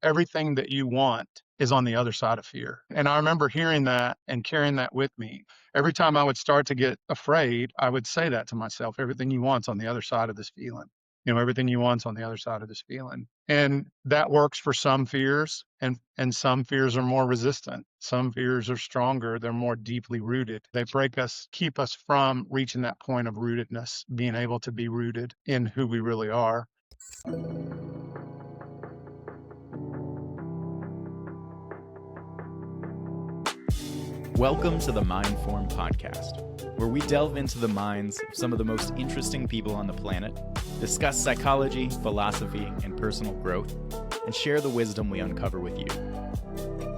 everything that you want is on the other side of fear. And I remember hearing that and carrying that with me. Every time I would start to get afraid, I would say that to myself, everything you want's on the other side of this feeling. Everything you want's on the other side of this feeling. And that works for some fears, and some fears are more resistant. Some fears are stronger, they're more deeply rooted. They break us, keep us from reaching that point of rootedness, being able to be rooted in who we really are. Welcome to the Mindform podcast, where we delve into the minds of some of the most interesting people on the planet, discuss psychology, philosophy, and personal growth, and share the wisdom we uncover with you.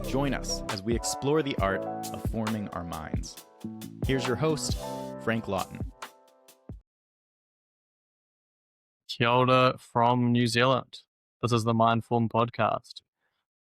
Join us as we explore the art of forming our minds. Here's your host, Frank Lawton. Kia ora from New Zealand. This is the Mindform podcast.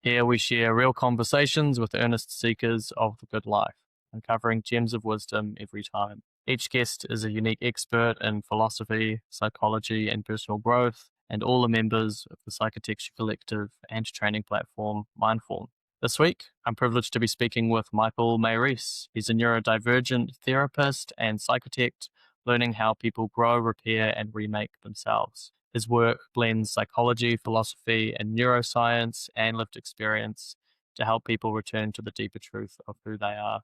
Here we share real conversations with earnest seekers of the good life, uncovering gems of wisdom every time. Each guest is a unique expert in philosophy, psychology, and personal growth, and all are members of the psychotecture collective and training platform Mindform. This week, I'm privileged to be speaking with Michael MaeRhys. He's a neurodivergent therapist and psychotect, learning how people grow, repair, and remake themselves. His work blends psychology, philosophy, and neuroscience and lived experience to help people return to the deeper truth of who they are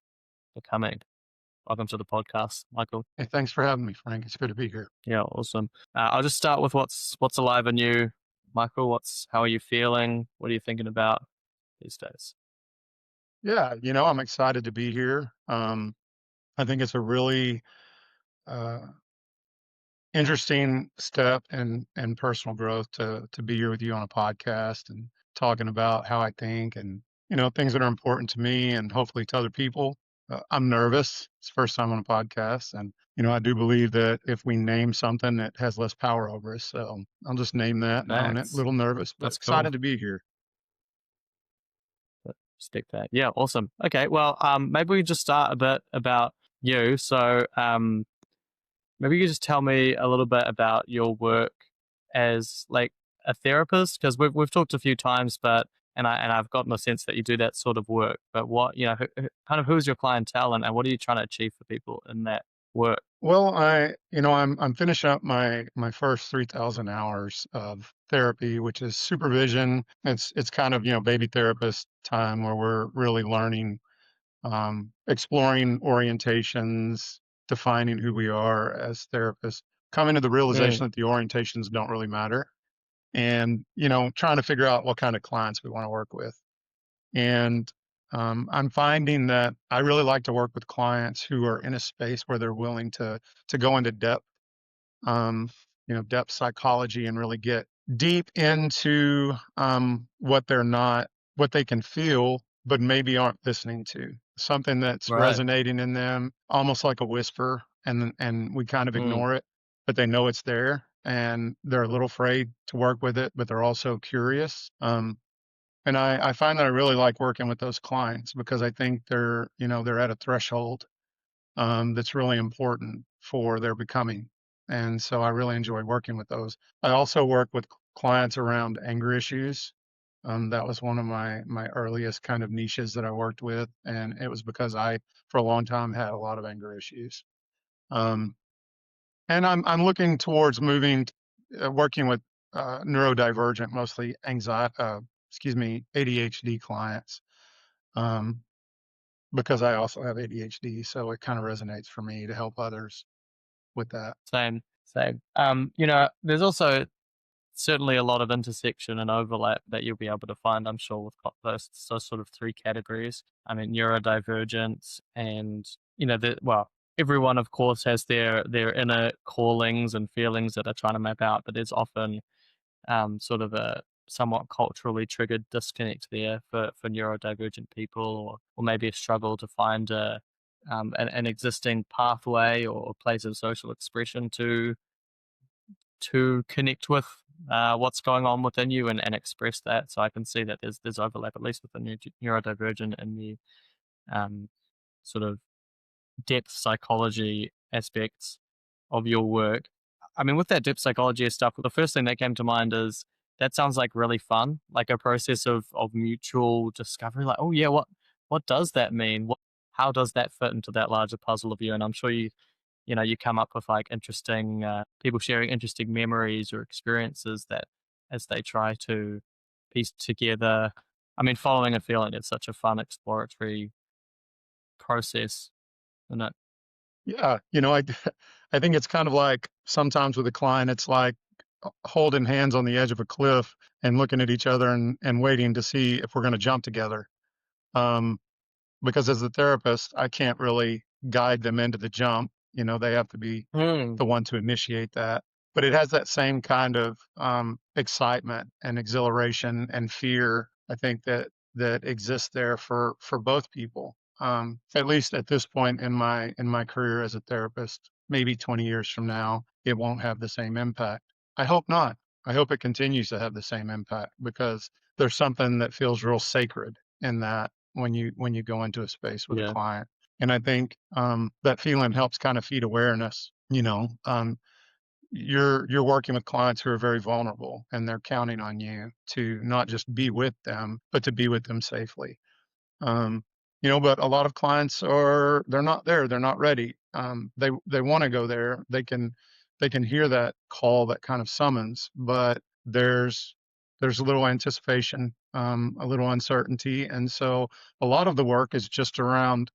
becoming. Welcome to the podcast, Michael. Hey, thanks for having me, Frank. It's good to be here. Yeah, awesome. I'll just start with what's alive in you, Michael. How are you feeling? What are you thinking about these days? Yeah, I'm excited to be here. I think it's a really uh, interesting step in personal growth to be here with you on a podcast and talking about how I think and things that are important to me and hopefully to other people. I'm nervous. It's the first time on a podcast, and I do believe that if we name something, it has less power over us. So I'll just name that and own it. A Thanks. little nervous, but That's cool. excited to be here. Stick that. Yeah, awesome. Okay, well, maybe we just start a bit about you. So, maybe you could just tell me a little bit about your work as like a therapist, because we've talked a few times, but I've gotten a sense that you do that sort of work. But what kind of who's your clientele, and what are you trying to achieve for people in that work? Well, I'm finishing up my first 3,000 hours of therapy, which is supervision. It's kind of baby therapist time where we're really learning, exploring orientations, defining who we are as therapists, coming to the realization that the orientations don't really matter, and trying to figure out what kind of clients we want to work with. And I'm finding that I really like to work with clients who are in a space where they're willing to go into depth, um, depth psychology, and really get deep into what they're not, what they can feel, but maybe aren't listening to. Something that's Right. resonating in them, almost like a whisper, and we kind of ignore it, but they know it's there, and they're a little afraid to work with it, but they're also curious. And I find that I really like working with those clients because I think they're at a threshold that's really important for their becoming. And so I really enjoy working with those. I also work with clients around anger issues. That was one of my earliest kind of niches that I worked with, and it was because I, for a long time, had a lot of anger issues. Um, and I'm looking towards working with neurodivergent, mostly ADHD clients, um, because I also have ADHD. So it kind of resonates for me to help others with that. Same. There's also certainly a lot of intersection and overlap that you'll be able to find, I'm sure, with those sort of three categories. I mean, neurodivergence and, everyone, of course, has their inner callings and feelings that they're trying to map out, but there's often sort of a somewhat culturally triggered disconnect there for neurodivergent people, or maybe a struggle to find an existing pathway or place of social expression to connect with what's going on within you and express that. So I can see that there's overlap, at least with the neurodivergent and the sort of depth psychology aspects of your work. I mean, with that depth psychology stuff, the first thing that came to mind is that sounds like really fun, like a process of mutual discovery. Like, oh yeah, what does that mean? How does that fit into that larger puzzle of you? And I'm sure you come up with like interesting people sharing interesting memories or experiences that as they try to piece together. I mean, following a feeling is such a fun exploratory process, isn't it? Yeah, I think it's kind of like sometimes with a client, it's like holding hands on the edge of a cliff and looking at each other and waiting to see if we're going to jump together. Um, because as a therapist, I can't really guide them into the jump. They have to be Mm. the one to initiate that. But it has that same kind of excitement and exhilaration and fear. I think that exists there for both people. At least at this point in my career as a therapist, maybe 20 years from now, it won't have the same impact. I hope not. I hope it continues to have the same impact because there's something that feels real sacred in that when you go into a space with a Yeah. client. And I think that feeling helps kind of feed awareness. You're working with clients who are very vulnerable, and they're counting on you to not just be with them, but to be with them safely. Um, but a lot of clients they're not there, they're not ready. They want to go there. They can hear that call, that kind of summons, but there's a little anticipation, a little uncertainty, and so a lot of the work is just around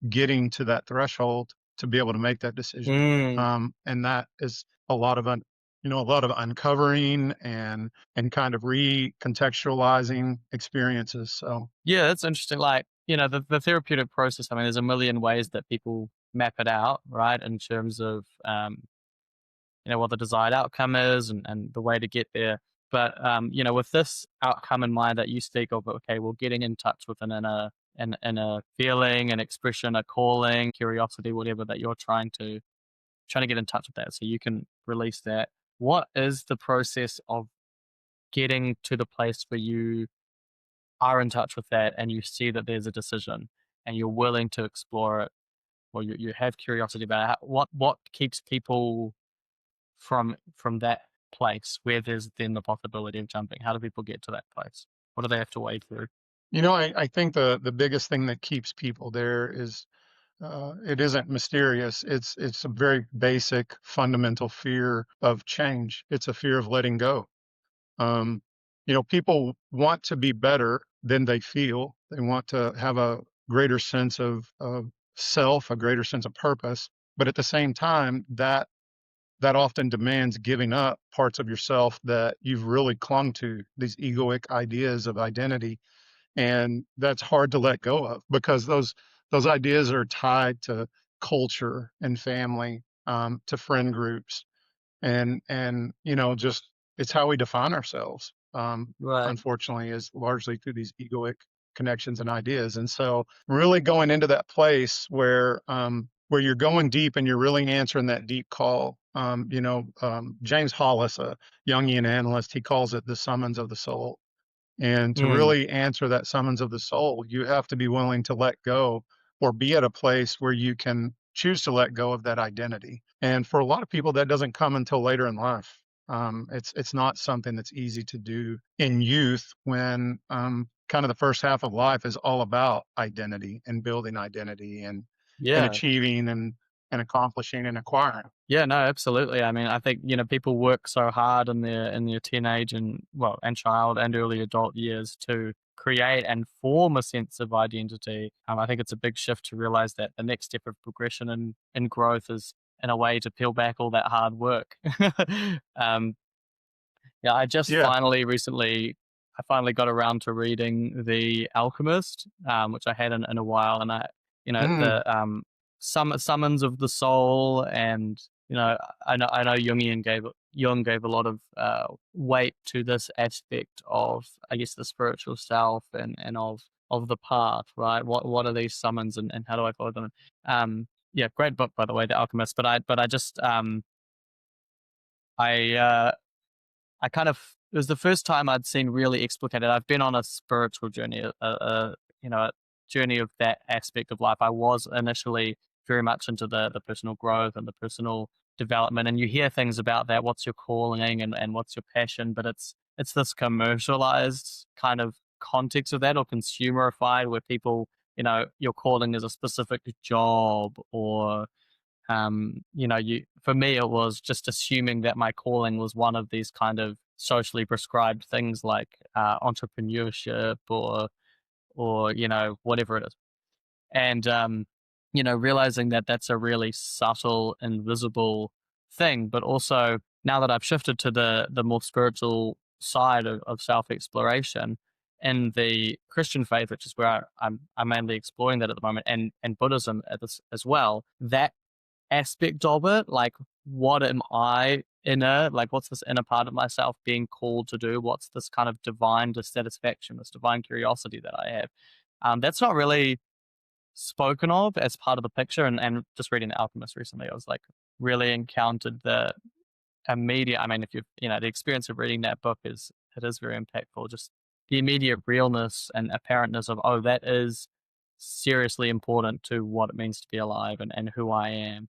getting to that threshold to be able to make that decision. Mm. And that is a lot of uncovering and kind of recontextualizing experiences. So Yeah, that's interesting. Like, the therapeutic process, I mean, there's a million ways that people map it out, right? In terms of, what the desired outcome is and the way to get there. But, with this outcome in mind that you speak of, okay, well, getting in touch with an inner feeling, an expression, a calling, curiosity, whatever that you're trying to get in touch with that so you can release that. What is the process of getting to the place where you are in touch with that and you see that there's a decision and you're willing to explore it or you have curiosity about it? What keeps people from that place where there's then the possibility of jumping? How do people get to that place? What do they have to wade through? I think the biggest thing that keeps people there is it isn't mysterious. It's a very basic, fundamental fear of change. It's a fear of letting go. Um, People want to be better than they feel. They want to have a greater sense of self, a greater sense of purpose. But at the same time, that often demands giving up parts of yourself that you've really clung to, these egoic ideas of identity, and that's hard to let go of because those ideas are tied to culture and family, to friend groups, and just it's how we define ourselves. Right. Unfortunately, is largely through these egoic connections and ideas, and so really going into that place where you're going deep and you're really answering that deep call. James Hollis, a Jungian analyst, he calls it the summons of the soul, and to Mm. really answer that summons of the soul, you have to be willing to let go or be at a place where you can choose to let go of that identity. And for a lot of people, that doesn't come until later in life. It's not something that's easy to do in youth when kind of the first half of life is all about identity and building identity and Yeah. achieving and accomplishing and acquiring. Yeah, no, absolutely. I mean, I think, people work so hard in their teenage and child and early adult years to create and form a sense of identity. I think it's a big shift to realize that the next step of progression and growth is in a way to peel back all that hard work. um, yeah, Yeah. I finally got around to reading The Alchemist, which I hadn't in a while, and Mm, the summons of the soul, and I know Jung gave a lot of weight to this aspect of, I guess, the spiritual self and of the path, right? What are these summons and how do I follow them? Yeah, great book by the way, The Alchemist. But I just I I kind of it was the first time I'd seen really explicated. I've been on a spiritual journey, a journey of that aspect of life. I was initially very much into the personal growth and the personal development, and you hear things about that. What's your calling and what's your passion? But it's this commercialized kind of context of that, or consumerified, where people, your calling is a specific job, or for me, it was just assuming that my calling was one of these kind of socially prescribed things like entrepreneurship, or whatever it is. And realizing that that's a really subtle, invisible thing. But also, now that I've shifted to the more spiritual side of self exploration in the Christian faith, which is where I'm mainly exploring that at the moment, and Buddhism as well, that aspect of it, like, what am I inner, like, what's this inner part of myself being called to do? What's this kind of divine dissatisfaction, this divine curiosity that I have? That's not really spoken of as part of the picture. And just reading The Alchemist recently, I was like, really encountered the immediate, I mean, if you've, the experience of reading that book it is very impactful. Just the immediate realness and apparentness of, oh, that is seriously important to what it means to be alive, and who I am.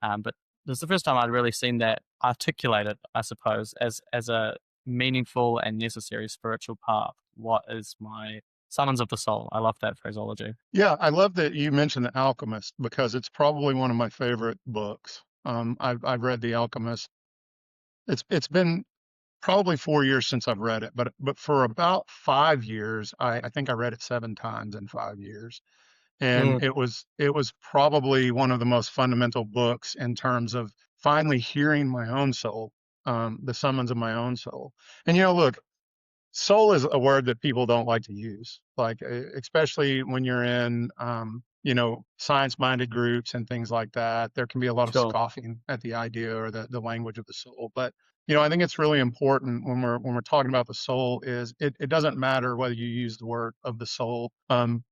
But this is the first time I'd really seen that articulated, I suppose, as a meaningful and necessary spiritual path. What is my summons of the soul? I love that phraseology. Yeah, I love that you mentioned The Alchemist because it's probably one of my favorite books. I've read The Alchemist. It's been probably 4 years since I've read it, but for about 5 years, I think I read it 7 times in 5 years. And Mm, it was probably one of the most fundamental books in terms of finally hearing my own soul, the summons of my own soul. And look, soul is a word that people don't like to use, like especially when you're in science-minded groups and things like that. There can be a lot of sure. scoffing at the idea or the language of the soul. But I think it's really important when we're talking about the soul is it doesn't matter whether you use the word of the soul.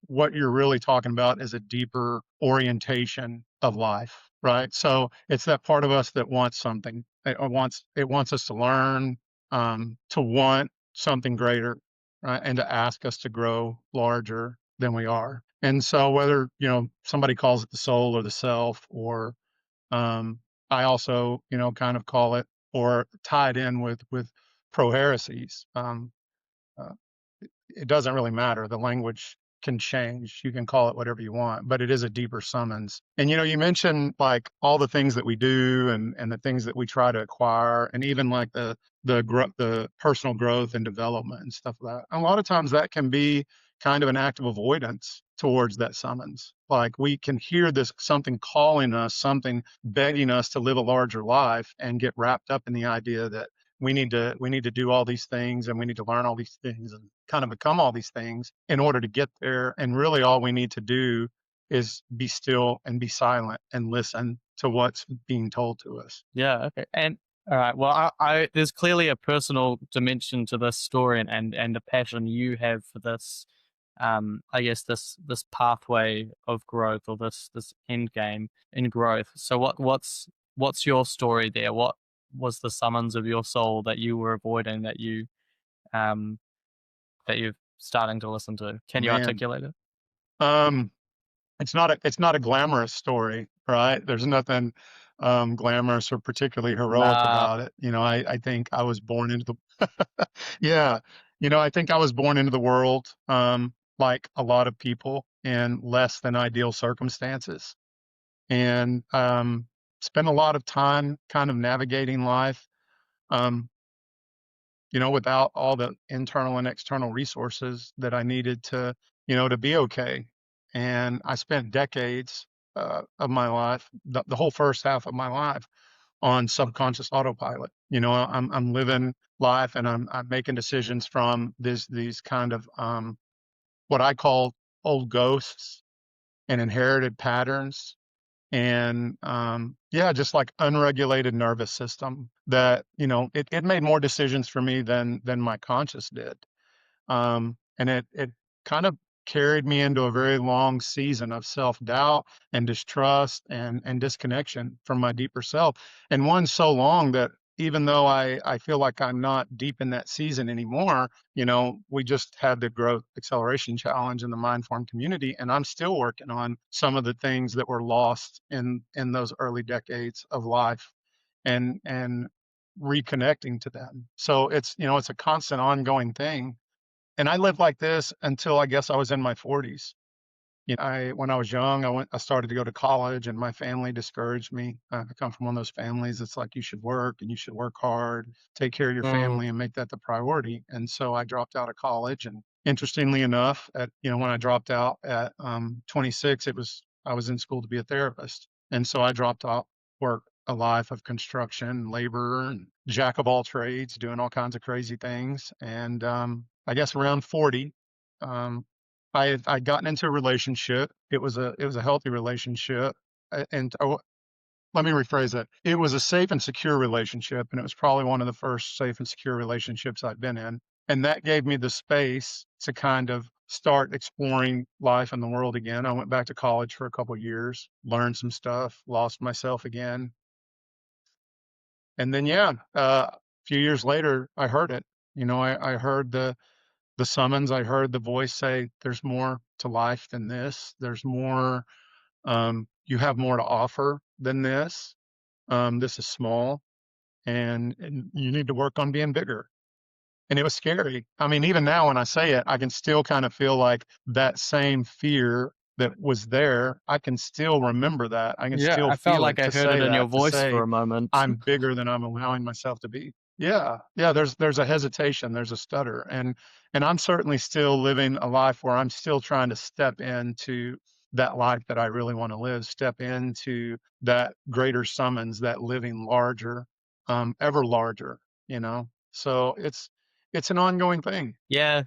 What you're really talking about is a deeper orientation of life, right? So it's that part of us that wants something. It wants us to learn, to want something greater, right? And to ask us to grow larger than we are. And so whether, somebody calls it the soul or the self, or I also, kind of call it or tie it in with pro heresies. Uh, it doesn't really matter. The language can change. You can call it whatever you want, but it is a deeper summons. And you mentioned like all the things that we do and the things that we try to acquire, and even like the personal growth and development and stuff like that. A lot of times that can be kind of an act of avoidance towards that summons. Like we can hear this something calling us, something begging us to live a larger life, and get wrapped up in the idea that we need to do all these things, and we need to learn all these things and kind of become all these things in order to get there. And really all we need to do is be still and be silent and listen to what's being told to us. Yeah. Okay. And all right. Well, I there's clearly a personal dimension to this story, and the passion you have for this. I guess this pathway of growth, or this end game in growth. So what's your story there? What was the summons of your soul that you were avoiding, um that you're starting to listen to? Can you Man, articulate it? um, it's not a glamorous story, right? There's nothing glamorous or particularly heroic Nah. about it. I think I was born into the yeah, I think I was born into the world, like a lot of people, in less than ideal circumstances, and spent a lot of time kind of navigating life, um, without all the internal and external resources that I needed to be okay. And I spent decades of my life, the whole first half of my life, on subconscious autopilot. I'm living life, and I'm making decisions from these kind of what I call old ghosts and inherited patterns, and yeah, just like unregulated nervous system that it made more decisions for me than my conscious did. And it kind of carried me into a very long season of self-doubt and distrust and disconnection from my deeper self. And one so long that even though I feel like I'm not deep in that season anymore, we just had the growth acceleration challenge in the Mindform community, and I'm still working on some of the things that were lost in those early decades of life. And reconnecting to them. So it's, it's a constant ongoing thing. And I lived like this until I guess I was in my 40s. When I was young, I started to go to college, and my family discouraged me. I come from one of those families. It's like you should work and you should work hard, take care of your Mm. family, and make that the priority. And so I dropped out of college. And interestingly enough, when I dropped out at 26, I was in school to be a therapist, and so I dropped out, worked a life of construction, labor, and jack of all trades, doing all kinds of crazy things. And I guess around 40. Um, I'd gotten into a relationship. It was a healthy relationship, and let me rephrase that. It was a safe and secure relationship, and it was probably one of the first safe and secure relationships I'd been in. And that gave me the space to kind of start exploring life and the world again. I went back to college for a couple of years, learned some stuff, lost myself again, and then yeah, a few years later, I heard it. I heard the summons. I heard the voice say, "There's more to life than this. There's more. You have more to offer than this. This is small, and you need to work on being bigger." And it was scary. I mean, even now when I say it, I can still kind of feel like that same fear that was there. I can still remember that. I can Yeah, still I felt feel like it I to heard say it in your that, to voice for say, a moment. I'm bigger than I'm allowing myself to be. Yeah. Yeah. There's a hesitation. There's a stutter. And I'm certainly still living a life where I'm still trying to step into that life that I really want to live, step into that greater summons, that living larger, ever larger, you know? So it's an ongoing thing. Yeah,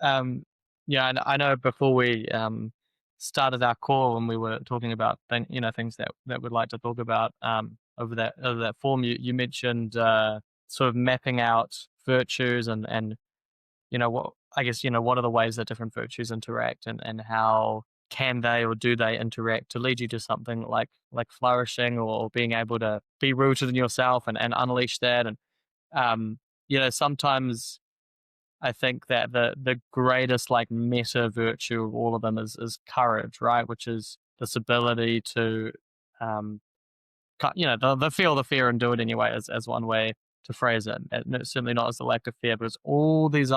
um, yeah, I know before we started our call and we were talking about things that we'd like to talk about over that form, you mentioned sort of mapping out virtues and what I guess what are the ways that different virtues interact and how can they or do they interact to lead you to something like flourishing or being able to be rooted in yourself and unleash that and sometimes I think that the greatest like meta virtue of all of them is courage, right? Which is this ability to, um, the feel the fear and do it anyway, as one way to phrase it. And it's certainly not as the lack of fear, but it's all these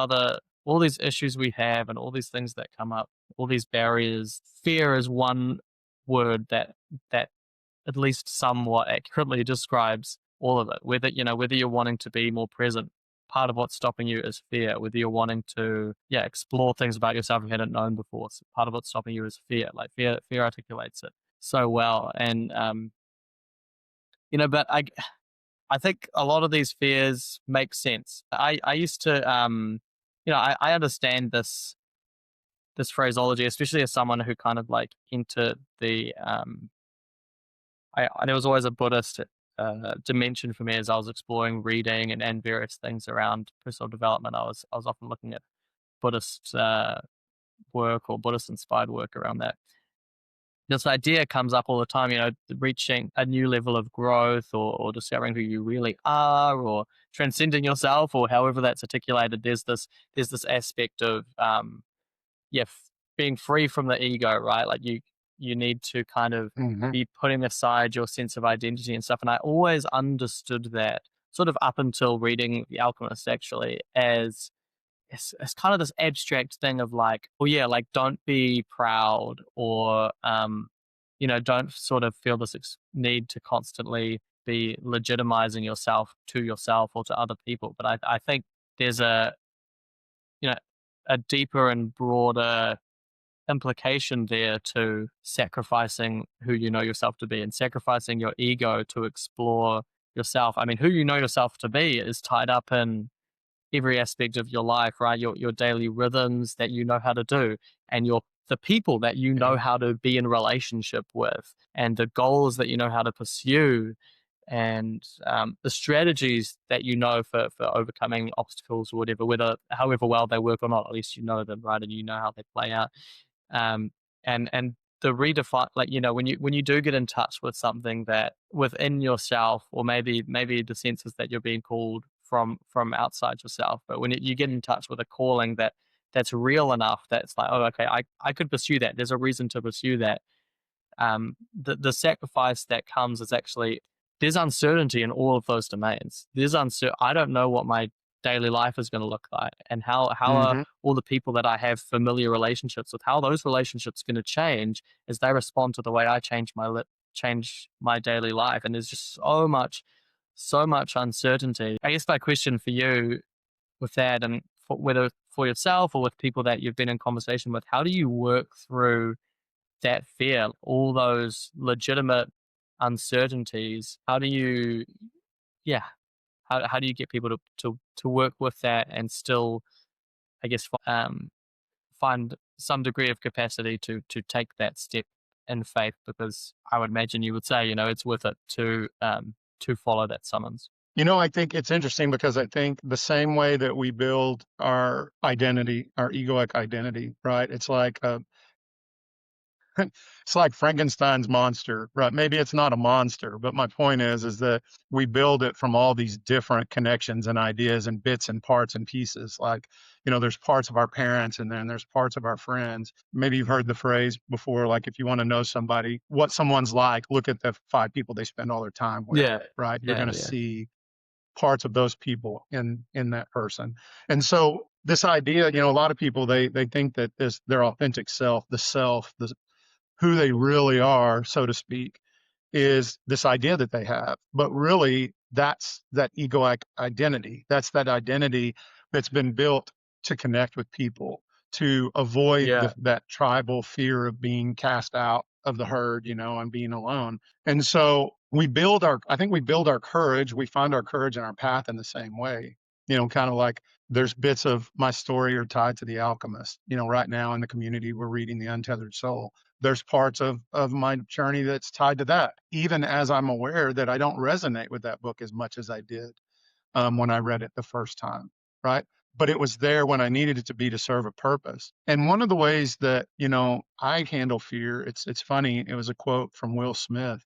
issues we have and all these things that come up, all these barriers. Fear is one word that at least somewhat accurately describes all of it. Whether you're wanting to be more present, part of what's stopping you is fear. Whether you're wanting to, explore things about yourself you hadn't known before, so part of what's stopping you is fear. Like fear articulates it so well, and but I think a lot of these fears make sense. I used to, I understand this phraseology, especially as someone who kind of like entered the there was always a Buddhist dimension for me as I was exploring reading and various things around personal development. I was often looking at Buddhist work or Buddhist inspired work around that. This idea comes up all the time, reaching a new level of growth or discovering who you really are or transcending yourself or however that's articulated. There's this aspect of being free from the ego, right? Like you need to kind of Mhm. be putting aside your sense of identity and stuff. And I always understood that sort of up until reading The Alchemist actually as it's kind of this abstract thing of like, oh yeah, like don't be proud or don't sort of feel this need to constantly be legitimizing yourself to yourself or to other people. But I think there's you know a deeper and broader implication there to sacrificing who you know yourself to be and sacrificing your ego to explore yourself. I mean, who you know yourself to be is tied up in every aspect of your life, right? Your daily rhythms that you know how to do, and the people that you know Yeah. how to be in relationship with, and the goals that you know how to pursue, and the strategies that you know for overcoming obstacles or whatever, whether however well they work or not, at least you know them, right? And you know how they play out. Um, and the redefine, like when you do get in touch with something that within yourself, or maybe the sense is that you're being called from outside yourself, but when you get in touch with a calling that's real enough, that's like, oh, okay, I could pursue that. There's a reason to pursue that. The sacrifice that comes is actually there's uncertainty in all of those domains. I don't know what my daily life is going to look like, and how are Hmm. all the people that I have familiar relationships with, how those relationships going to change as they respond to the way I change my daily life. And there's just so much uncertainty. I guess my question for you with that, and whether for yourself or with people that you've been in conversation with, how do you work through that fear, all those legitimate uncertainties? How do you, yeah, how do you get people to work with that and still, I guess, find some degree of capacity to take that step in faith? Because I would imagine you would say, it's worth it to follow that summons. I think it's interesting because I think the same way that we build our identity, our egoic identity, right? It's like Frankenstein's monster, right? Maybe it's not a monster, but my point is that we build it from all these different connections and ideas and bits and parts and pieces. Like, there's parts of our parents and then there's parts of our friends. Maybe you've heard the phrase before, like if you want to know somebody, what someone's like, look at the 5 people they spend all their time with, Yeah, right? You're yeah, going to yeah, see parts of those people in that person. And so this idea, a lot of people they think that their authentic self, the who they really are, so to speak, is this idea that they have. But really, that's that egoic identity. That's that identity that's been built to connect with people, to avoid yeah, that tribal fear of being cast out of the herd, and being alone. And so I think we build our courage. We find our courage and our path in the same way. Kind of like there's bits of my story are tied to The Alchemist. Right now in the community, we're reading The Untethered Soul. There's parts of my journey that's tied to that, even as I'm aware that I don't resonate with that book as much as I did when I read it the first time, right? But it was there when I needed it to be to serve a purpose. And one of the ways that I handle fear, it's funny. It was a quote from Will Smith.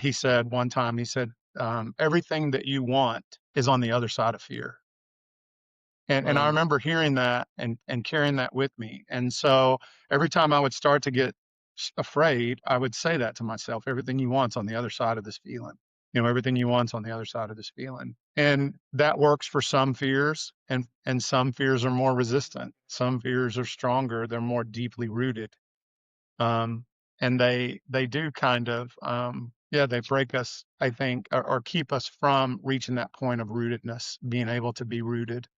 He said one time, he said, "Everything that you want is on the other side of fear." And I mm, remember hearing that and carrying that with me. And so every time I would start to get afraid, I would say that to myself, everything you want's on the other side of this feeling. Everything you want's on the other side of this feeling. And that works for some fears, and some fears are more resistant. Some fears are stronger, they're more deeply rooted. Um, and they do kind of yeah, they break us, I think, or keep us from reaching that point of rootedness, being able to be rooted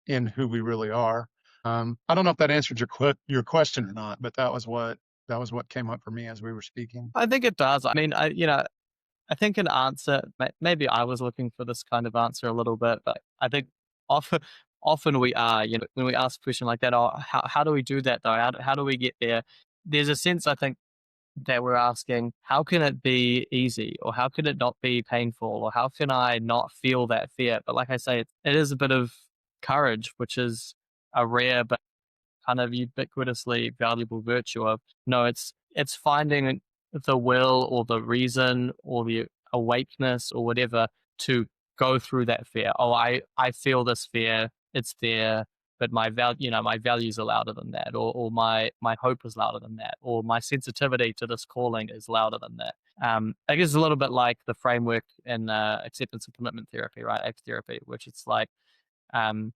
in who we really are. I don't know if that answered your question or not, but that was what came up for me as we were speaking. I think it does. I mean, I think an answer, maybe I was looking for this kind of answer a little bit, but I think often, often we are, when we ask a question like that, oh, how do we do that though? How do we get there? There's a sense, I think, that we're asking, how can it be easy, or how can it not be painful, or how can I not feel that fear? But like I say, it is a bit of courage, which is a rare but kind of ubiquitously valuable virtue of, no, it's finding the will or the reason or the awakeness or whatever to go through that fear. Oh, I feel this fear, it's there, but my values are louder than that, or my hope is louder than that, or my sensitivity to this calling is louder than that. I guess it's a little bit like the framework in acceptance and commitment therapy, right? ACT therapy, which it's like, um,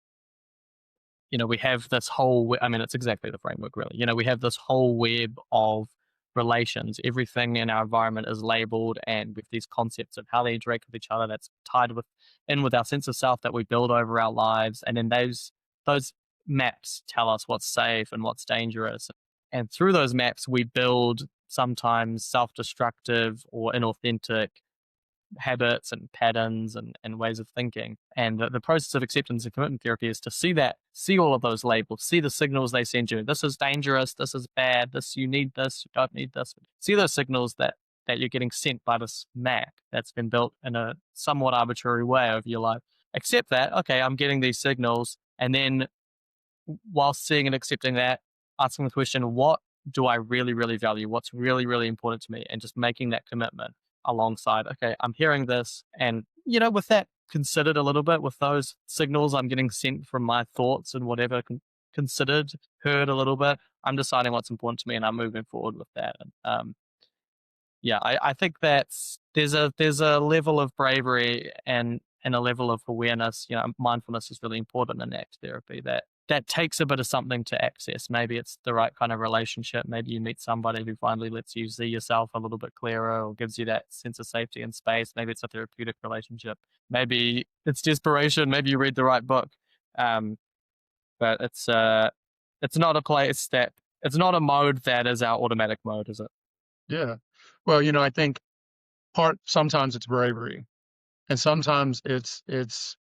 we have this whole, I mean, it's exactly the framework, really. We have this whole web of relations. Everything in our environment is labeled, and with these concepts of how they interact with each other, that's tied with our sense of self that we build over our lives. And then those maps tell us what's safe and what's dangerous. And through those maps, we build sometimes self-destructive or inauthentic habits and patterns and ways of thinking. And the process of acceptance and commitment therapy is to see all of those labels, see the signals they send you. This is dangerous. This is bad. You need this. You don't need this. See those signals that you're getting sent by this map that's been built in a somewhat arbitrary way over your life. Accept that. Okay, I'm getting these signals. And then while seeing and accepting that, asking the question, what do I really, really value? What's really, really important to me? And just making that commitment alongside, okay, I'm hearing this. And, with that considered a little bit, with those signals I'm getting sent from my thoughts and whatever considered, heard a little bit, I'm deciding what's important to me and I'm moving forward with that. And, Yeah, I think there's a level of bravery and a level of awareness. Mindfulness is really important in ACT therapy. That takes a bit of something to access. Maybe it's the right kind of relationship. Maybe you meet somebody who finally lets you see yourself a little bit clearer or gives you that sense of safety and space. Maybe it's a therapeutic relationship. Maybe it's desperation. Maybe you read the right book. Um, but it's not a place that it's not a mode that is our automatic mode, is it? Yeah. Well, I think sometimes it's bravery, and sometimes it's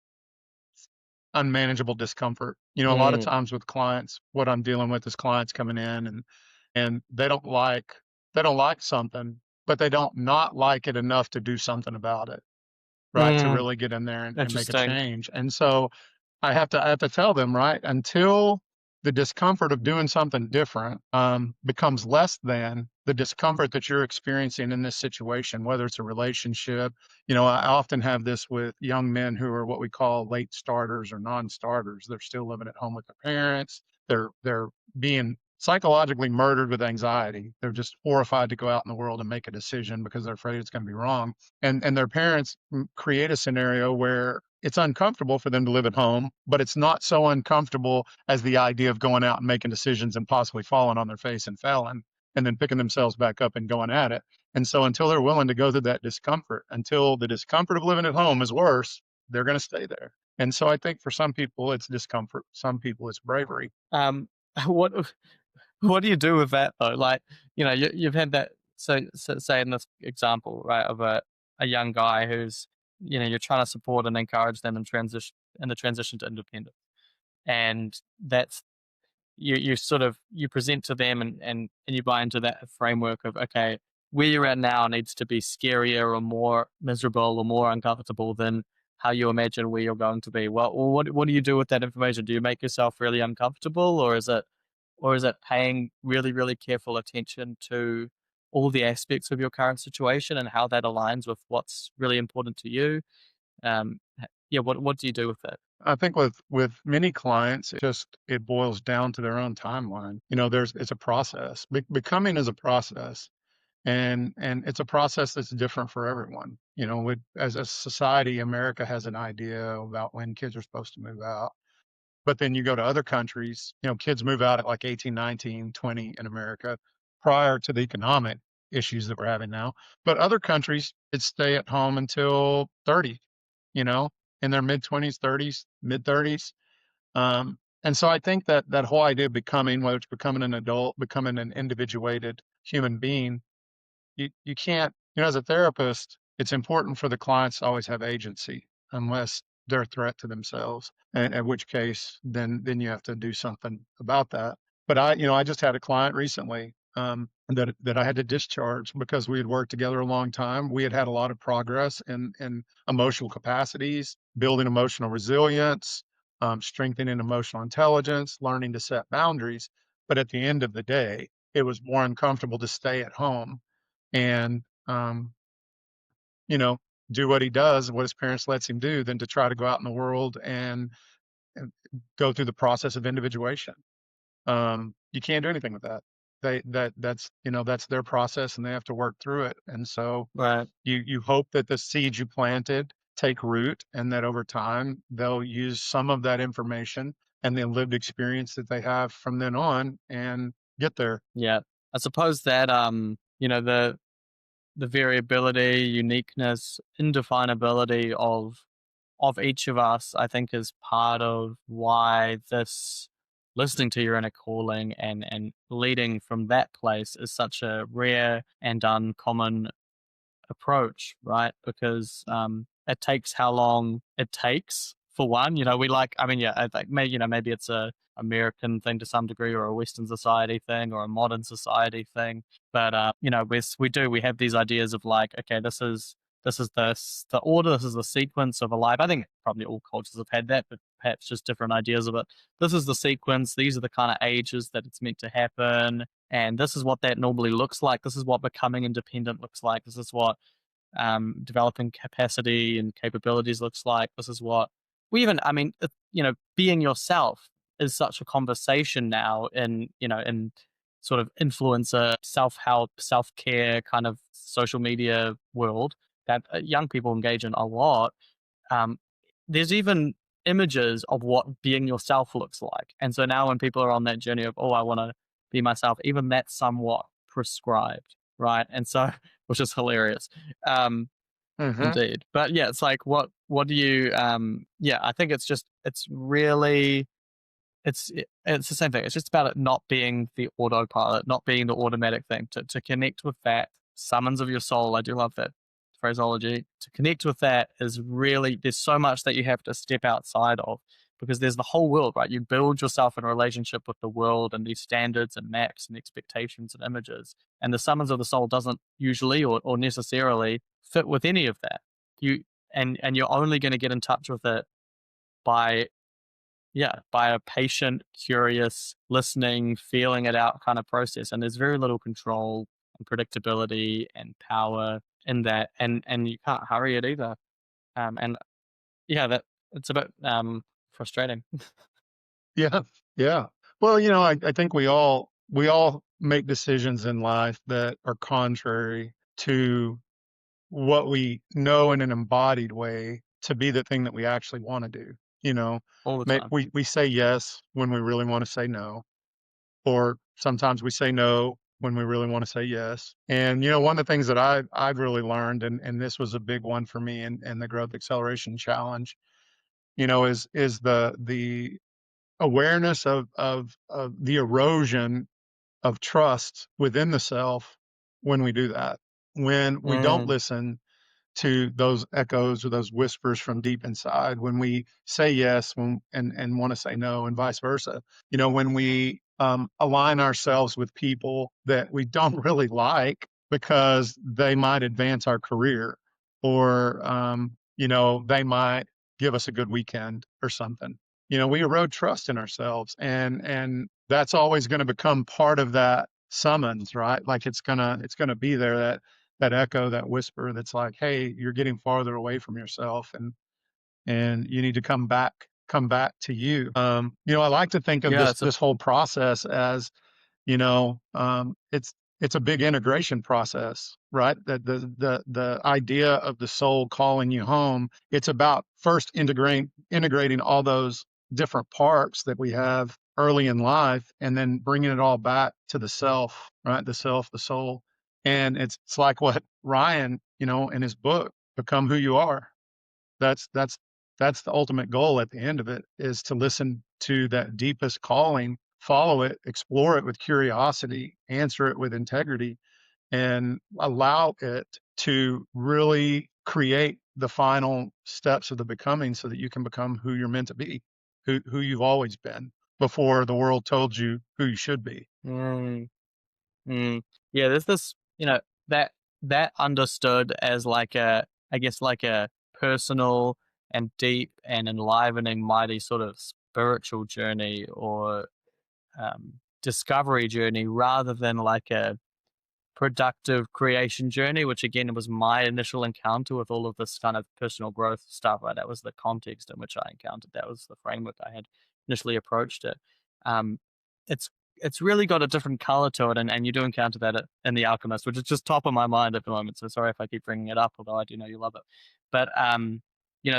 unmanageable discomfort. A lot of Mm, times with clients, what I'm dealing with is clients coming in and they don't like something, but they don't not like it enough to do something about it, right? To mm, really get in there and make a interesting. change. And so I have to tell them, right, until the discomfort of doing something different, becomes less than the discomfort that you're experiencing in this situation, whether it's a relationship. I often have this with young men who are what we call late starters or non-starters. They're still living at home with their parents. They're being psychologically murdered with anxiety. They're just horrified to go out in the world and make a decision because they're afraid it's gonna be wrong. And their parents create a scenario where it's uncomfortable for them to live at home, but it's not so uncomfortable as the idea of going out and making decisions and possibly falling on their face and failing, and then picking themselves back up and going at it. And so until they're willing to go through that discomfort, until the discomfort of living at home is worse, they're going to stay there. And so I think for some people it's discomfort, some people it's bravery. Um, what what do you do with that though? Like, you've had that. So say in this example, right, of a young guy who's, you're trying to support and encourage them in the transition to independence, and that's you sort of you present to them and you buy into that framework of, okay, where you're at now needs to be scarier or more miserable or more uncomfortable than how you imagine where you're going to be. Well, what do you do with that information? Do you make yourself really uncomfortable, or is it paying really, really careful attention to all the aspects of your current situation and how that aligns with what's really important to you? Yeah, what do you do with that? I think with many clients, it boils down to their own timeline. It's a process. Becoming is a process, and it's a process that's different for everyone. As a society, America has an idea about when kids are supposed to move out. But then you go to other countries, kids move out at like 18, 19, 20 in America prior to the economic issues that we're having now. But other countries, it's stay at home until 30, you know, in their mid 20s, 30s, mid 30s. And so I think that that whole idea of becoming, whether it's becoming an adult, becoming an individuated human being, you can't, as a therapist, it's important for the clients to always have agency unless they're a threat to themselves, and in which case then you have to do something about that. But I just had a client recently, that I had to discharge because we had worked together a long time. We had had a lot of progress in emotional capacities, building emotional resilience, strengthening emotional intelligence, learning to set boundaries. But at the end of the day, it was more uncomfortable to stay at home and, you know, do what he does, what his parents lets him do, than to try to go out in the world and go through the process of individuation. You can't do anything with that. That's their process and they have to work through it. And so Right. you hope that the seeds you planted take root and that over time they'll use some of that information and the lived experience that they have from then on and get there. Yeah. I suppose that the variability, uniqueness, indefinability of each of us, I think, is part of why this listening to your inner calling and leading from that place is such a rare and uncommon approach, right? Because it takes how long it takes. For one, we like. I mean, yeah, I think maybe it's a American thing to some degree, or a Western society thing, or a modern society thing. But we have these ideas of like, okay, this is the order, this is the sequence of a life. I think probably all cultures have had that, but perhaps just different ideas of it. This is the sequence. These are the kind of ages that it's meant to happen. And this is what that normally looks like. This is what becoming independent looks like. This is what developing capacity and capabilities looks like. This is what I mean, being yourself is such a conversation now in sort of influencer, self-help, self-care kind of social media world that young people engage in a lot, um, there's even images of what being yourself looks like. And so now when people are on that journey of, oh, I want to be myself, even that's somewhat prescribed, right? And so, which is hilarious. Hmm. Indeed. But yeah, it's like, what do you, yeah, I think it's just, it's really, it's the same thing. It's just about it not being the autopilot, not being the automatic thing. To connect with that summons of your soul. I do love that phraseology. To connect with that is really, there's so much that you have to step outside of, because there's the whole world, right? You build yourself in a relationship with the world and these standards and maps and expectations and images. And the summons of the soul doesn't usually or necessarily fit with any of that. You and you're only going to get in touch with it by, yeah, by a patient, curious, listening, feeling it out kind of process. And there's very little control and predictability and power in that. And you can't hurry it either. And yeah, that it's a bit frustrating. Yeah, yeah. Well, I think we all make decisions in life that are contrary to what we know in an embodied way to be the thing that we actually want to do. You know, All the time. we say yes when we really want to say no, or sometimes we say no when we really want to say yes. And one of the things that I've really learned, and this was a big one for me in the Growth Acceleration Challenge, is the awareness of the erosion of trust within the self when we do that. When we don't Mm, listen to those echoes or those whispers from deep inside, when we say yes and want to say no, and vice versa. When we align ourselves with people that we don't really like because they might advance our career, or they might give us a good weekend or something. We erode trust in ourselves, and that's always going to become part of that summons, right? Like it's gonna be there, that echo, that whisper that's like, hey, you're getting farther away from yourself, and you need to come back to you. I like to think of yeah, this it's a this whole process as, it's a big integration process, right? That the idea of the soul calling you home, it's about first integrating all those different parts that we have early in life, and then bringing it all back to the self, right? The self, the soul. And it's like what Ryan, in his book, Become Who You Are. That's the ultimate goal at the end of it, is to listen to that deepest calling, follow it, explore it with curiosity, answer it with integrity, and allow it to really create the final steps of the becoming, so that you can become who you're meant to be, who you've always been before the world told you who you should be. mm, mm. Yeah, there's this, that that understood as like a, I guess like a personal and deep and enlivening, mighty sort of spiritual journey or discovery journey, rather than like a productive creation journey, which again was my initial encounter with all of this kind of personal growth stuff. Right, that was the context in which I encountered. That was the framework I had initially approached it. Um, it's it's really got a different color to it, and you do encounter that in the Alchemist, which is just top of my mind at the moment. So sorry if I keep bringing it up, although I do know you love it. But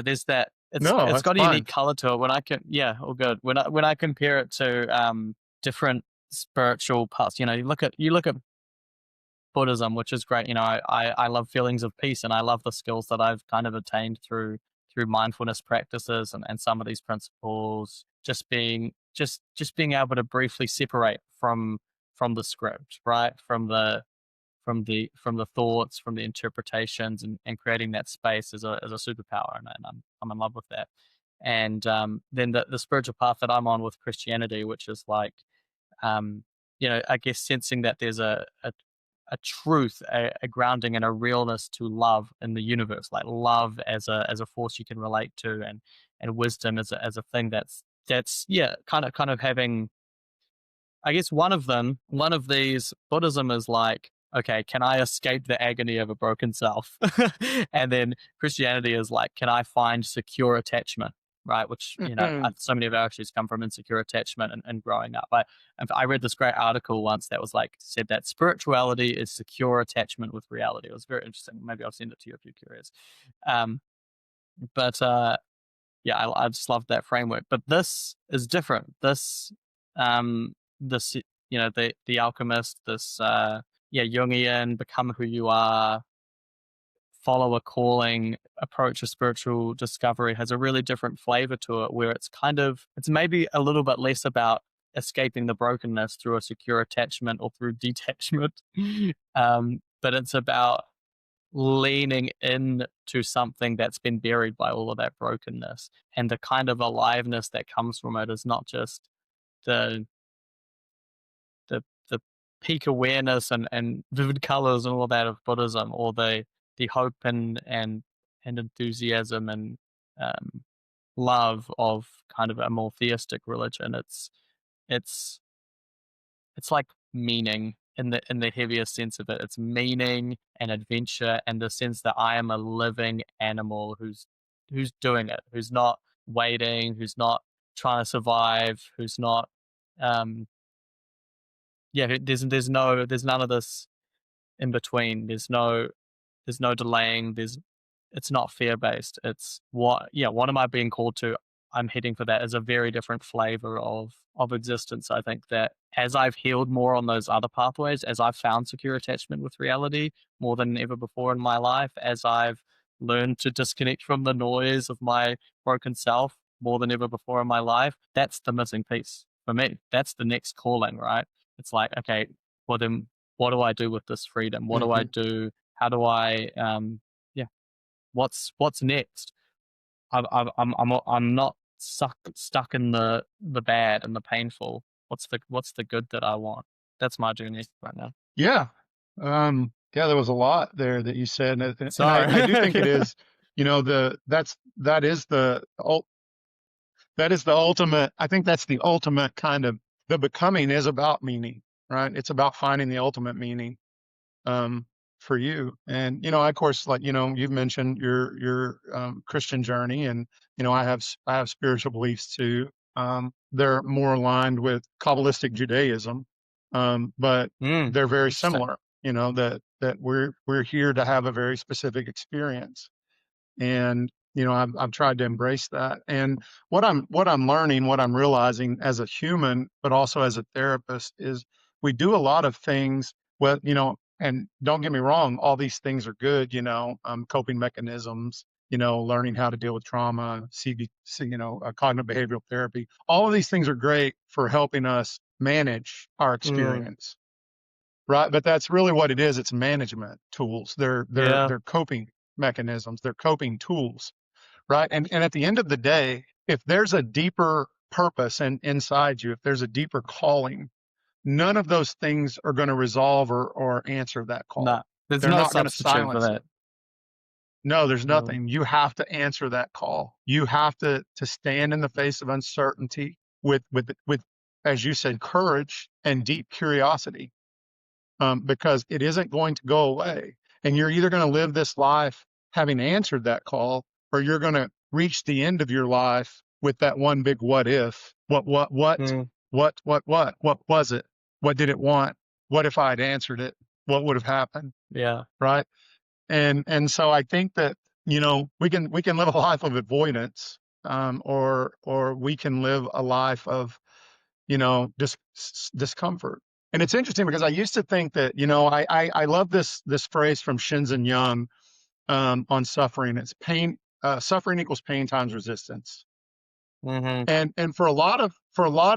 there's that. No, It's that's got a unique fine. color to it. When I can, yeah, all good. When I compare it to different spiritual paths, you look at Buddhism, which is great. I love feelings of peace, and I love the skills that I've kind of attained through mindfulness practices and some of these principles. Just being able to briefly separate from the script, right? From the thoughts, from the interpretations, and creating that space as a superpower, and I'm in love with that. And then the spiritual path that I'm on with Christianity, which is like I guess sensing that there's a truth, a grounding, and a realness to love in the universe, like love as a force you can relate to, and wisdom as a thing that's yeah, kind of having, I guess one of these, Buddhism is like, okay, can I escape the agony of a broken self? And then Christianity is like, can I find secure attachment? right? Which, so many of our issues come from insecure attachment and growing up. I read this great article once that was like, said that spirituality is secure attachment with reality. It was very interesting. Maybe I'll send it to you if you're curious. Um, but yeah, I just loved that framework. But this is different. This, the Alchemist, this, Jungian, become who you are, follow a calling approach to spiritual discovery has a really different flavor to it, where it's maybe a little bit less about escaping the brokenness through a secure attachment or through detachment. But it's about leaning into something that's been buried by all of that brokenness, and the kind of aliveness that comes from it is not just the the peak awareness and vivid colors and all of that of Buddhism, or the hope and enthusiasm and love of kind of a more theistic religion. It's like meaning in the heaviest sense of it. It's meaning and adventure, and the sense that I am a living animal who's doing it, who's not waiting, who's not trying to survive, who's not there's none of this in between. There's no delaying. It's not fear based. It's what am I being called to? I'm heading for that is a very different flavor of existence. I think that as I've healed more on those other pathways, as I've found secure attachment with reality more than ever before in my life, as I've learned to disconnect from the noise of my broken self more than ever before in my life, that's the missing piece for me. That's the next calling, right? It's like, okay, well then what do I do with this freedom? What do I Mhm. do? How do I what's next? I'm not stuck in the bad and the painful. What's the good that I want? That's my journey right now. Yeah. Yeah, there was a lot there that you said, and Sorry. I do think it Yeah. is, that is that is the ultimate. I think that's the ultimate kind of, the becoming is about meaning, right? It's about finding the ultimate meaning um, for you. And of course, like you've mentioned your Christian journey, and I have spiritual beliefs too. They're more aligned with Kabbalistic Judaism, but they're very Interesting. similar. That we're here to have a very specific experience, and I've tried to embrace that. And what I'm learning, what I'm realizing as a human but also as a therapist, is we do a lot of things, well, and don't get me wrong, all these things are good, coping mechanisms, learning how to deal with trauma, cognitive behavioral therapy, all of these things are great for helping us manage our Mm, experience. Right, but that's really what it is. It's management tools. yeah. They're coping mechanisms. They're coping tools, right? And at the end of the day, if there's a deeper purpose inside you, if there's a deeper calling, none of those things are going to resolve or answer that Nah. call. There's They're no not going to substitute for silence that. it. No, there's Mm, nothing. You have to answer that call. You have to stand in the face of uncertainty with, as you said, courage and deep curiosity, because it isn't going to go away. And you're either going to live this life having answered that call, or you're going to reach the end of your life with that one big what if. mm, What was it? What did it want? What if I'd answered it? What would have happened? yeah. Right. And so I think that, we can live a life of avoidance, or we can live a life of discomfort. And it's interesting because I used to think that, I love this phrase from Shinzen Young, on suffering. It's pain, suffering equals pain times resistance. Mm-hmm. And for a lot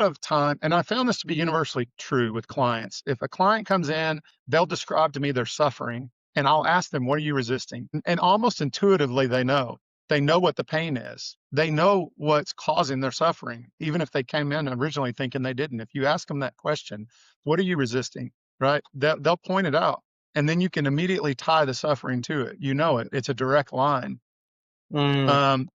of time, and I found this to be universally true with clients. If a client comes in, they'll describe to me their suffering, and I'll ask them, "What are you resisting?" And almost intuitively, they know. They know what the pain is. They know what's causing their suffering, even if they came in originally thinking they didn't. If you ask them that question, "What are you resisting?" Right? They'll point it out, and then you can immediately tie the suffering to it. You know it. It's a direct line. Mm, Um,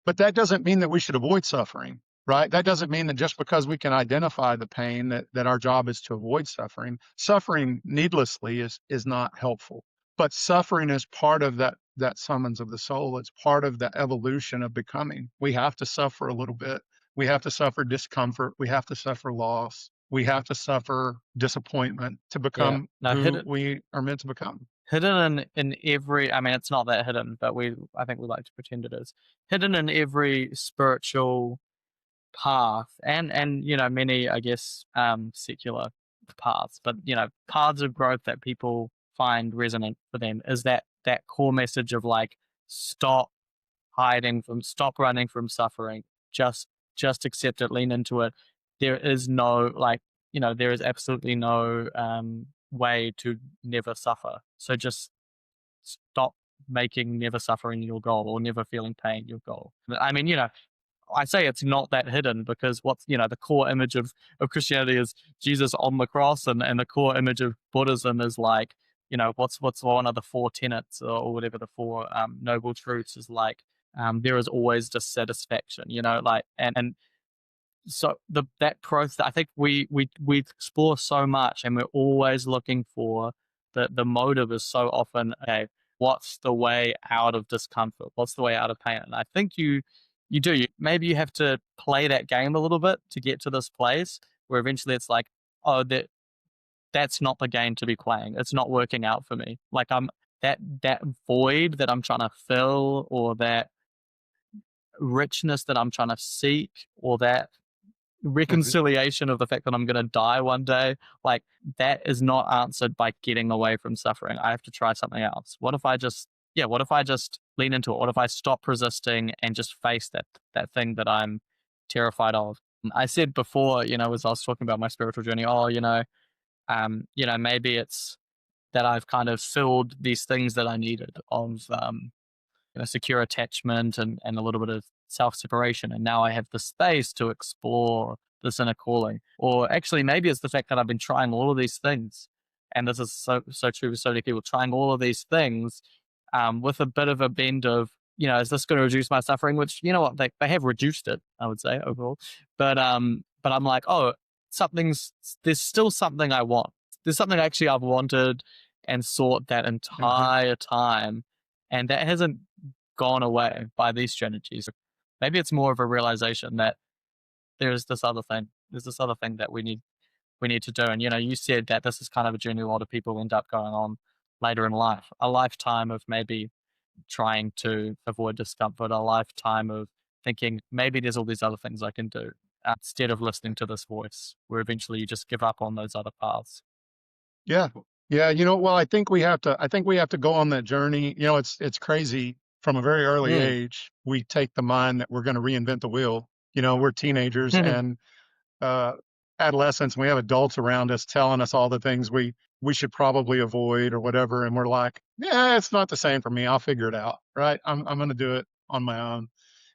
but that doesn't mean that we should avoid suffering, right? That doesn't mean that just because we can identify the pain, that our job is to avoid suffering. Suffering needlessly is not helpful. But suffering is part of that summons of the soul. It's part of the evolution of becoming. We have to suffer a little bit. We have to suffer discomfort. We have to suffer loss. We have to suffer disappointment to Yeah. become Now, who hidden we are meant to become. hidden in every, I mean, it's not that hidden, but I think we like to pretend it is. Hidden in every spiritual path, and many, I guess, secular paths, but paths of growth that people find resonant for them, is that core message of like, stop stop running from suffering, just accept it, lean into it. There is no, like, there is absolutely no way to never suffer, so just stop making never suffering your goal, or never feeling pain your goal. I mean, I say it's not that hidden, because what's, the core image of Christianity is Jesus on the cross, and the core image of Buddhism is like, what's one of the four tenets, or whatever, the four noble truths is like, there is always dissatisfaction, like, and so that process, I think we explore so much, and we're always looking for the motive is so often, okay, what's the way out of discomfort, what's the way out of pain. And I think maybe you have to play that game a little bit to get to this place where eventually it's like, oh, that's not the game to be playing, it's not working out for me, like, I'm that void that I'm trying to fill, or that richness that I'm trying to seek, or that Mhm. reconciliation of the fact that I'm going to die one day, like, that is not answered by getting away from suffering. I have to try something else. What if I just lean into it? What if I stop resisting and just face that thing that I'm terrified of? I said before, as I was talking about my spiritual journey, maybe it's that I've kind of filled these things that I needed of, secure attachment, and a little bit of self-separation. And now I have the space to explore this inner calling. Or actually, maybe it's the fact that I've been trying all of these things. And this is so true for so many people, trying all of these things, with a bit of a bend of, is this going to reduce my suffering? Which, you know what, they have reduced it, I would say, overall. But I'm like, oh, there's still something I want. There's something actually I've wanted and sought that Mhm. entire time, and that hasn't gone away by these strategies. Maybe it's more of a realization that there's this other thing. There's this other thing that we need to do. And you said that this is kind of a journey a lot of people end up going on later in life. A lifetime of maybe trying to avoid discomfort, a lifetime of thinking maybe there's all these other things I can do, instead of listening to this voice, where eventually you just give up on those other paths. Yeah. Yeah, well, I think we have to go on that journey. It's crazy. From a very early Mm. age, we take the mind that we're gonna reinvent the wheel. We're teenagers and, uh, adolescents, and we have adults around us telling us all the things we should probably avoid or whatever, and we're like, "Yeah, it's not the same for me. I'll figure it out, right? I'm gonna do it on my own."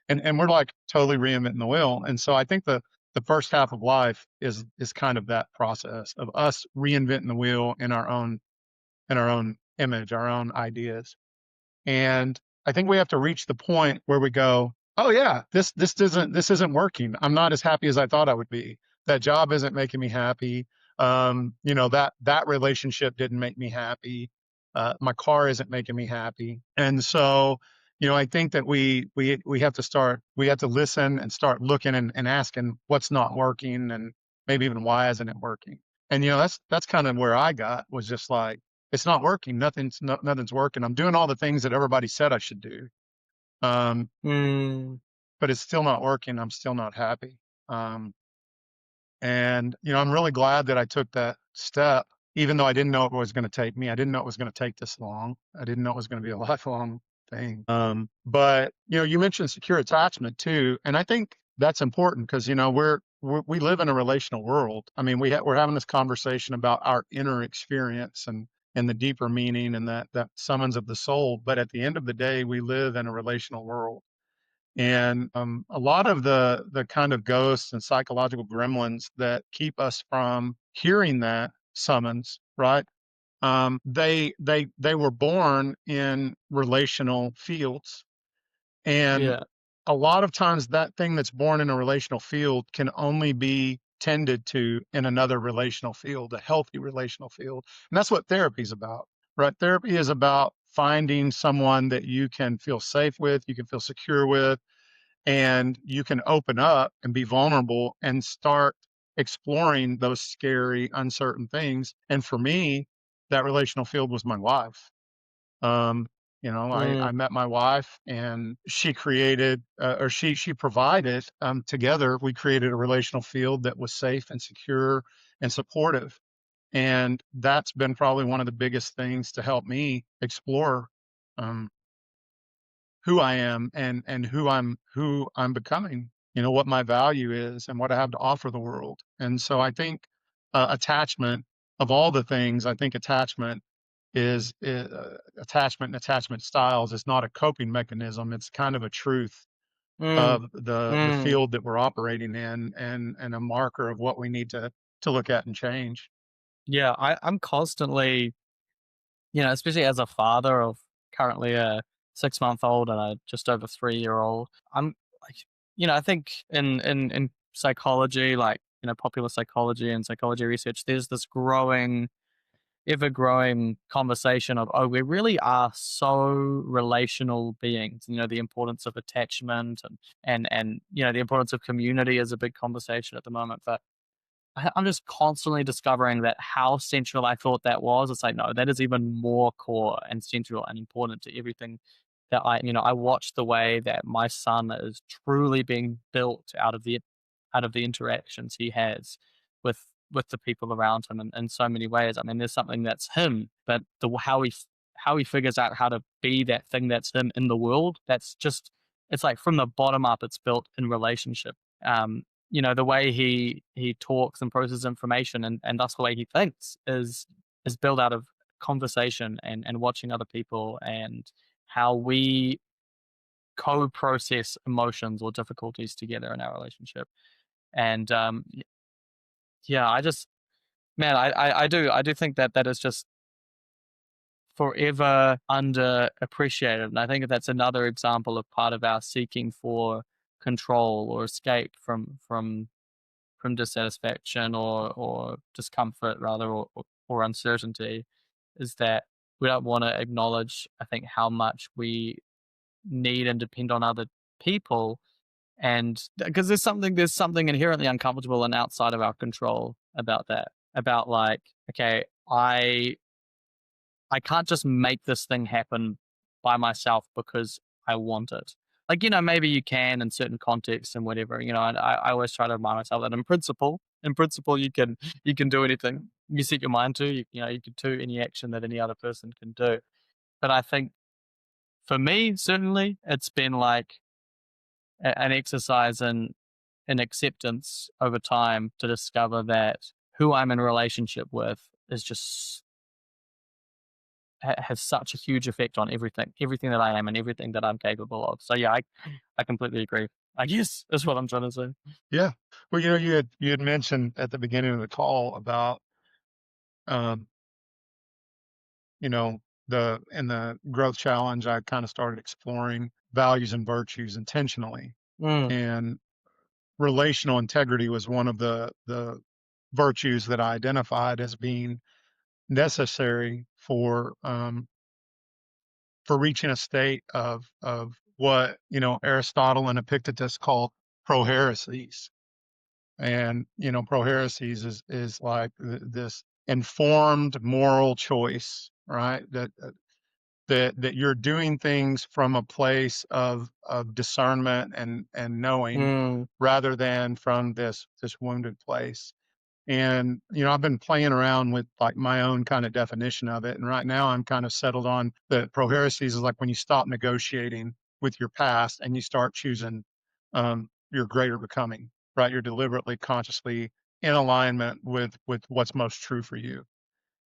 And we're like totally reinventing the wheel. And so I think the first half of life is kind of that process of us reinventing the wheel in our own image, our own ideas. And I think we have to reach the point where we go, "Oh yeah, this isn't working. I'm not as happy as I thought I would be. That job isn't making me happy. That relationship didn't make me happy. My car isn't making me happy." And so, I think that we have to listen and start looking and asking what's not working, and maybe even why isn't it working. And that's kind of where I got, was just like, it's not working. Nothing's working. I'm doing all the things that everybody said I should do, um, Mm. but it's still not working. I'm still not happy. Um, and I'm really glad that I took that step, even though I didn't know it was going to take me. I didn't know it was going to take this long. I didn't know it was going to be a lifelong thing. But you mentioned secure attachment too, and I think that's important because we live in a relational world. I mean, we're having this conversation about our inner experience and the deeper meaning and that summons of the soul. But at the end of the day, we live in a relational world. And a lot of the kind of ghosts and psychological gremlins that keep us from hearing that summons, right? They were born in relational fields, and Yeah. a lot of times that thing that's born in a relational field can only be tended to in another relational field, a healthy relational field. And that's what therapy is about. right? Therapy is about finding someone that you can feel safe with, you can feel secure with, and you can open up and be vulnerable and start exploring those scary, uncertain things. And for me, that relational field was my wife. Um, Mm, I met my wife, and she created, or she provided, together, we created a relational field that was safe and secure and supportive. And that's been probably one of the biggest things to help me explore, um, who I am, and who I'm becoming, what my value is and what I have to offer the world. And so I think, attachment, of all the things, I think attachment and attachment styles is not a coping mechanism. It's kind of a truth mm, of the mm. field that we're operating in, and a marker of what we need to look at and change. Yeah, I'm constantly, especially as a father of currently a 6 month old and a just over 3 year old, I'm like, I think in psychology, like, popular psychology and psychology research, there's this ever growing conversation of, oh, we really are so relational beings. The importance of attachment and the importance of community is a big conversation at the moment. But I'm just constantly discovering that how central I thought that was. It's like, no, that is even more core and central and important to everything that I watch the way that my son is truly being built out of the interactions he has with the people around him in so many ways. I mean, there's something that's him, but how he figures out how to be that thing that's him in the world, that's just, it's like from the bottom up, it's built in relationship. The way he talks and processes information, and thus the way he thinks is built out of conversation and watching other people and how we co-process emotions or difficulties together in our relationship. And yeah, I just, man, I do think that that is just forever underappreciated. And I think that's another example of part of our seeking for control or escape from dissatisfaction or discomfort rather, or uncertainty, is that we don't want to acknowledge, I think, how much we need and depend on other people. And because there's something inherently uncomfortable and outside of our control about that, about like, okay, I can't just make this thing happen by myself because I want it. Like, maybe you can in certain contexts and whatever, and I always try to remind myself that in principle, you can do anything you set your mind to. You can do any action that any other person can do. But I think for me, certainly, it's been like an exercise in acceptance over time to discover that who I'm in relationship with is just has such a huge effect on everything that I am and everything that I'm capable of. So yeah, I completely agree. I guess that's what I'm trying to say. Yeah. Well, you had mentioned at the beginning of the call about, um, you know, in the growth challenge, I kind of started exploring values and virtues intentionally. Mm, And relational integrity was one of the virtues that I identified as being necessary for reaching a state of what, Aristotle and Epictetus called prohereses. And, prohereses is like this informed moral choice, right? That you're doing things from a place of discernment and knowing, mm, rather than from this wounded place. And, I've been playing around with like my own kind of definition of it. And right now I'm kind of settled on that prohereses is like when you stop negotiating with your past and you start choosing, your greater becoming, right? You're deliberately, consciously in alignment with what's most true for you.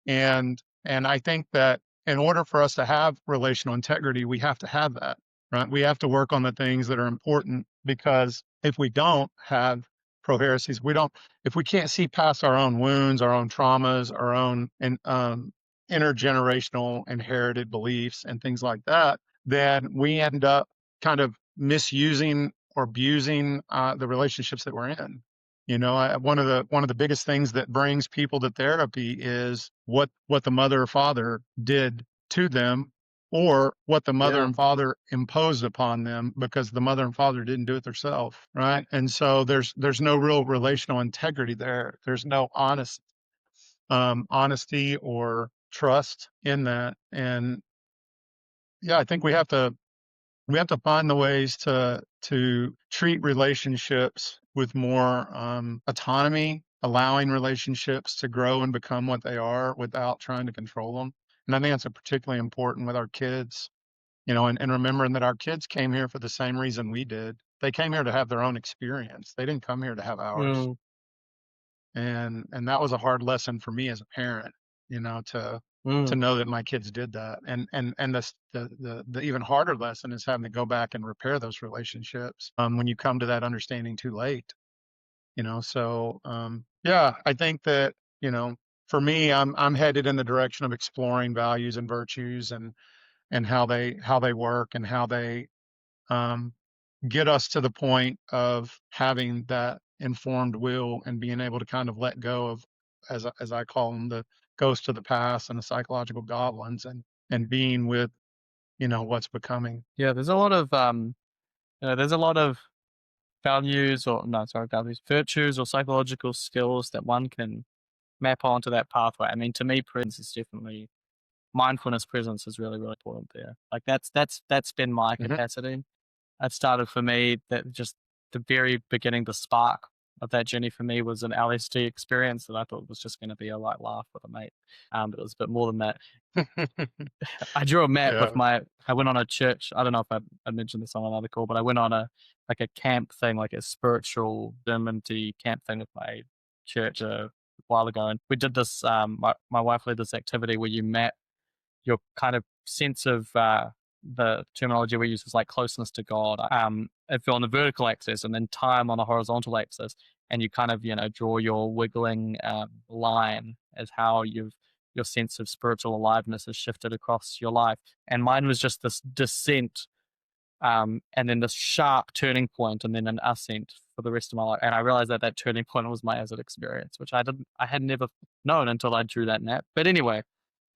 And I think that in order for us to have relational integrity, we have to have that, right? We have to work on the things that are important, because if we don't have proheresies, if we can't see past our own wounds, our own traumas, our own and intergenerational inherited beliefs and things like that, then we end up kind of misusing or abusing the relationships that we're in. One of the biggest things that brings people to therapy is what the mother or father did to them, or what the mother Yeah. and father imposed upon them because the mother and father didn't do it themselves, right? And so there's no real relational integrity there. There's no honesty or trust in that. And yeah, I think we have to find the ways to treat relationships with more autonomy, allowing relationships to grow and become what they are without trying to control them. And I think that's particularly important with our kids, and remembering that our kids came here for the same reason we did. They came here to have their own experience. They didn't come here to have ours. Mm, And that was a hard lesson for me as a parent, to mm. know that my kids did that. And the even harder lesson is having to go back and repair those relationships when you come to that understanding too late. Yeah, I think that, for me, I'm headed in the direction of exploring values and virtues, and how they work, and how they um, get us to the point of having that informed will and being able to kind of let go of, as I call them, the ghosts of the past and the psychological goblins, and being with, what's becoming. Yeah, there's a lot of there's a lot of values, or no, sorry, values, virtues or psychological skills that one can map onto that pathway. I mean, to me, presence is definitely mindfulness. Presence is really, really important there. Like that's been my Hmm. capacity. It started for me that just the very beginning, the spark of that journey for me was an LSD experience that I thought was just going to be a light laugh with a mate. But it was a bit more than that. I drew a map with Yeah. I went on a church. I don't know if I mentioned this on another call, but I went on a camp thing, like a spiritual divinity camp thing with my church a while ago. And we did this, my wife led this activity where you map your kind of sense of the terminology we use is like closeness to God. If you're on the vertical axis, and then time on a horizontal axis, and you kind of draw your wiggling line as how your sense of spiritual aliveness has shifted across your life. And mine was just this descent, and then this sharp turning point, and then an ascent for the rest of my life. And I realized that that turning point was my acid experience, which I had never known until I drew that map. But anyway,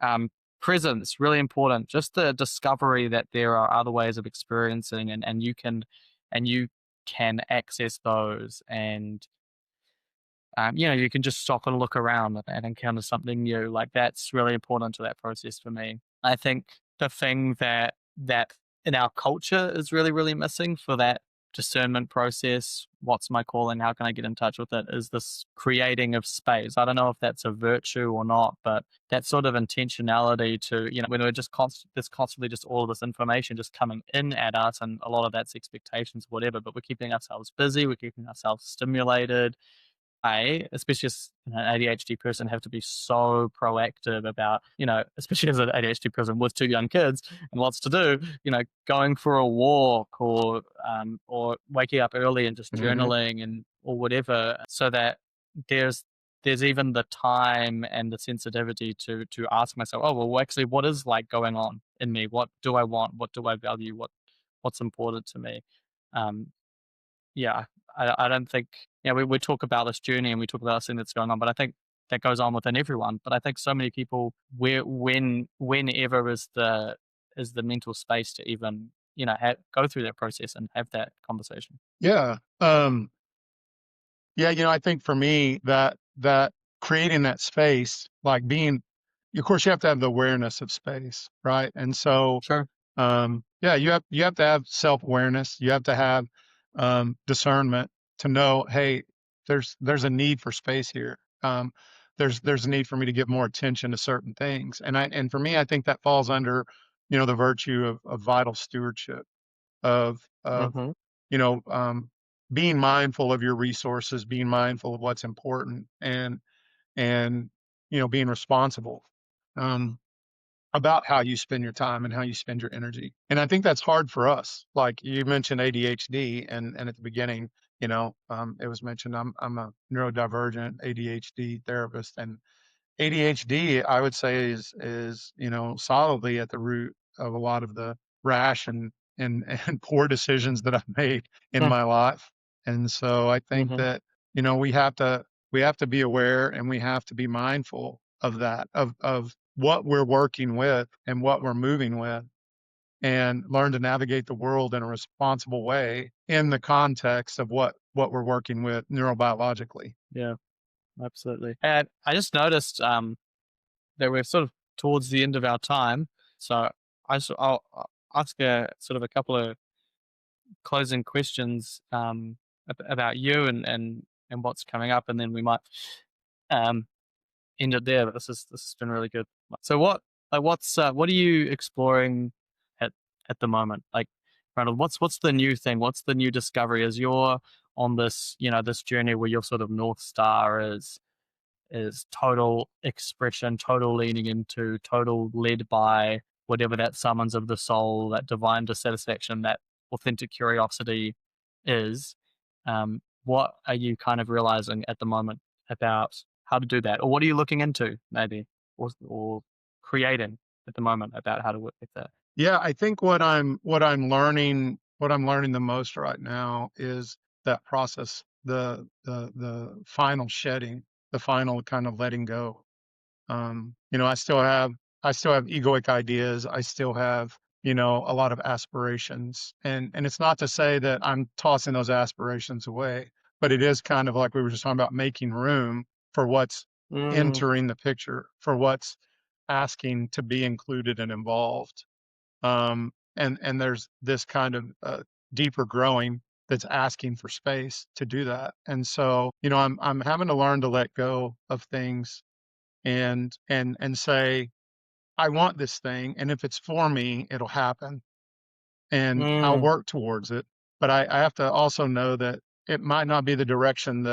um, presence really important. Just the discovery that there are other ways of experiencing, and you can access those, and you can just stop and look around and encounter something new. Like that's really important to that process for me. I think the thing that in our culture is really, really missing for that discernment process, what's my calling, how can I get in touch with it, is this creating of space. I don't know if that's a virtue or not, but that sort of intentionality to, when we're just there's constantly just all of this information just coming in at us, and a lot of that's expectations, whatever, but we're keeping ourselves busy, we're keeping ourselves stimulated. Especially as an ADHD person, have to be so proactive about, especially as an ADHD person with two young kids and lots to do, going for a walk, or waking up early and just Hmm. journaling and or whatever, so that there's there's even the time and the sensitivity to ask myself, oh well, actually, what is like going on in me? What do I want? What do I value? What's important to me? Um, yeah, I don't think, we talk about this journey and we talk about this thing that's going on, but I think that goes on within everyone. But I think so many people, whenever is the mental space to even go through that process and have that conversation. Yeah. Yeah, I think for me that creating that space, like being, of course, you have to have the awareness of space, right? And so, Sure. yeah, you have to have self-awareness. You have to have discernment to know, hey, there's a need for space here. There's a need for me to give more attention to certain things, and for me, I think that falls under, the virtue of vital stewardship, of Hmm. you know, um, being mindful of your resources, being mindful of what's important, and being responsible um, about how you spend your time and how you spend your energy. And I think that's hard for us. Like you mentioned ADHD, and at the beginning, it was mentioned I'm a neurodivergent ADHD therapist, and ADHD, I would say, is solidly at the root of a lot of the rash and poor decisions that I've made in my life. And so I think Hmm. that we have to be aware, and we have to be mindful of that, of what we're working with and what we're moving with, and learn to navigate the world in a responsible way in the context of what we're working with neurobiologically. Yeah, absolutely. And I just noticed that we're sort of towards the end of our time. So I'll ask a sort of a couple of closing questions about you and what's coming up, and then we might um, end it there. But this has been really good. So what are you exploring at at the moment? Like, Ronald, what's the new thing? What's the new discovery? As you're on this, this journey where your sort of North Star is total expression, total leaning into, total led by whatever that summons of the soul, that divine dissatisfaction, that authentic curiosity is. What are you kind of realizing at the moment about how to do that? Or what are you looking into, maybe, or creating at the moment about how to work with that? Yeah, I think what I'm learning the most right now is that process, the final shedding, the final kind of letting go. I still have egoic ideas. I still have, a lot of aspirations. And it's not to say that I'm tossing those aspirations away, but it is kind of like we were just talking about, making room for what's Mm, entering the picture, for what's asking to be included and involved. And there's this kind of deeper growing that's asking for space to do that. And so, I'm having to learn to let go of things, and say, I want this thing, and if it's for me, it'll happen, and I'll mm, work towards it. But I have to also know that it might not be the direction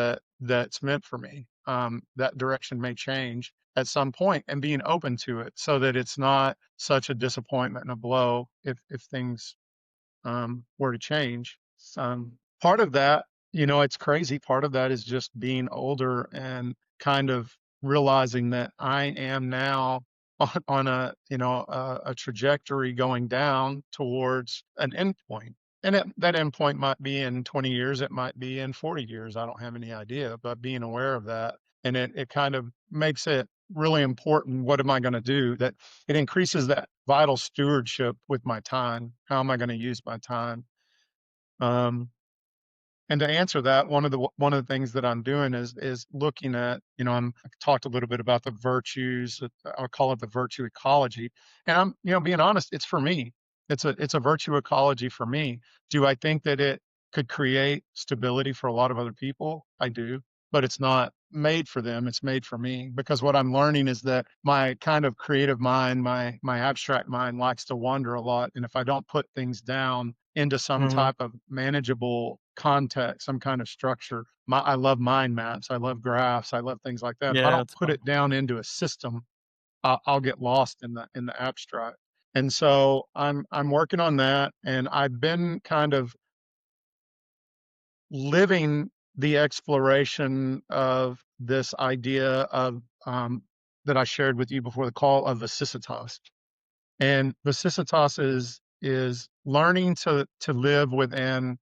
that's meant for me. That direction may change at some point, and being open to it, so that it's not such a disappointment and a blow if things were to change. Part of that, it's crazy. Part of that is just being older and kind of realizing that I am now on a trajectory going down towards an endpoint. And that endpoint might be in 20 years, it might be in 40 years. I don't have any idea, but being aware of that, and it kind of makes it really important. What am I going to do? That it increases that vital stewardship with my time. How am I going to use my time? Um, and to answer that, one of the things that I'm doing is looking at, I talked a little bit about the virtues. I'll call it the virtue ecology, and I'm, being honest, it's for me. It's a virtue ecology for me. Do I think that it could create stability for a lot of other people? I do, but it's not made for them. It's made for me, because what I'm learning is that my kind of creative mind, my abstract mind, likes to wander a lot, and if I don't put things down into some hmm. type of manageable context, some kind of structure. I love mind maps. I love graphs. I love things like that. If I Yeah, don't it's put fun. it down into a system, I'll get lost in the abstract. And so I'm working on that, and I've been kind of living the exploration of this idea of, that I shared with you before the call, of Vicisitas. And Vicisitas is learning to live within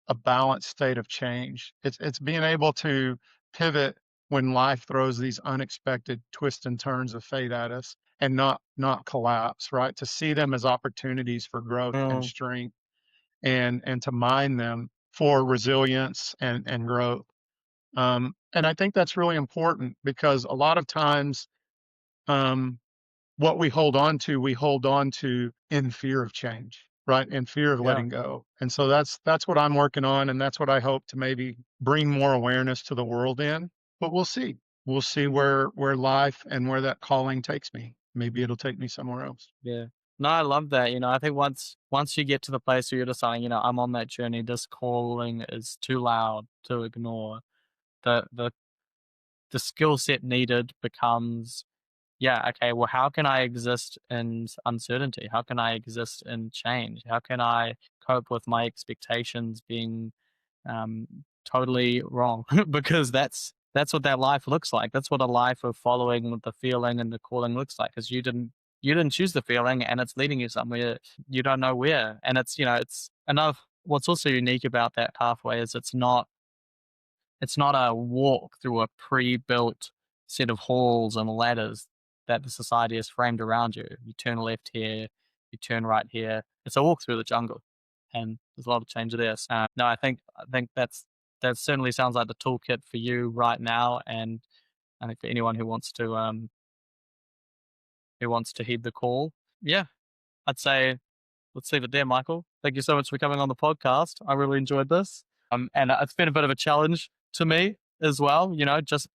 a balanced state of change. It's being able to pivot when life throws these unexpected twists and turns of fate at us, and not collapse, right? To see them as opportunities for growth and Mm, strength, and to mine them for resilience and growth. And I think that's really important, because a lot of times, um, what we hold on to in fear of change, right? In fear of yeah. letting go. And so that's what I'm working on, and that's what I hope to maybe bring more awareness to the world in. But we'll see. We'll see where life and where that calling takes me. Maybe it'll take me somewhere else. Yeah. No, I love that. I think once you get to the place where you're deciding, I'm on that journey, this calling is too loud to ignore. The skill set needed becomes, yeah, okay, well, how can I exist in uncertainty? How can I exist in change? How can I cope with my expectations being um, totally wrong? Because that's what that life looks like. That's what a life of following the feeling and the calling looks like. Because you didn't choose the feeling, and it's leading you somewhere you don't know where. And it's enough. What's also unique about that pathway is it's not it's not a walk through a pre-built set of halls and ladders that the society has framed around you. You turn left here, you turn right here. It's a walk through the jungle, and there's a lot of change there. So, no, I think that certainly sounds like the toolkit for you right now, and I think for anyone who wants to heed the call. Yeah, I'd say let's leave it there, Michael. Thank you so much for coming on the podcast. I really enjoyed this. And it's been a bit of a challenge to me as well. Just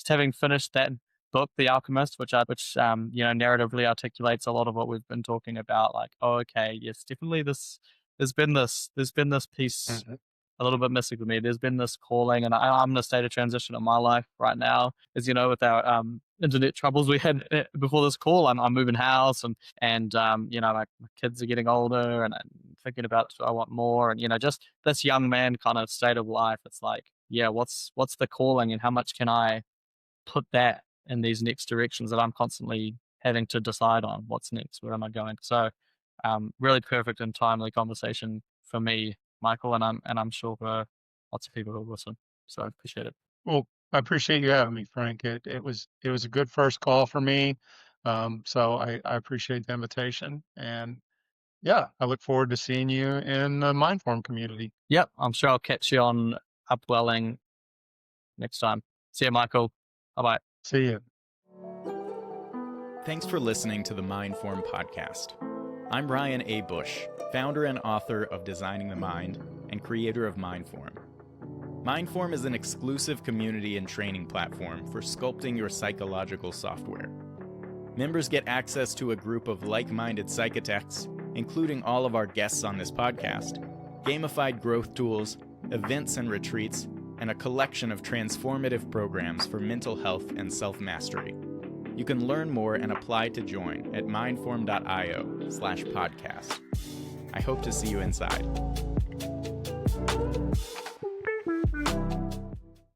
having finished that book, The Alchemist, which narratively articulates a lot of what we've been talking about. Like, oh, okay, yes, definitely there's been this piece Mhm. a little bit missing for me. There's been this calling, and I'm in a state of transition in my life right now. As you know, with our internet troubles we had before this call, I'm moving house, and my kids are getting older, and I'm thinking about, do I want more, and just this young man kind of state of life. It's like, yeah, what's the calling, and how much can I put that in these next directions that I'm constantly having to decide on what's next, where am I going? So, really perfect and timely conversation for me, Michael, and I'm sure for lots of people who listen. So I appreciate it. Well, I appreciate you having me, Frank. It was a good first call for me. So I appreciate the invitation. And yeah, I look forward to seeing you in the Mindform community. Yep, I'm sure I'll catch you on Upwelling next time. See you, Michael. Bye bye. See you. Thanks for listening to the Mindform podcast. I'm Ryan A. Bush, founder and author of Designing the Mind and creator of Mindform. Mindform is an exclusive community and training platform for sculpting your psychological software. Members get access to a group of like-minded psychotechs, including all of our guests on this podcast, gamified growth tools, events and retreats, and a collection of transformative programs for mental health and self-mastery. You can learn more and apply to join at mindform.io/podcast. I hope to see you inside.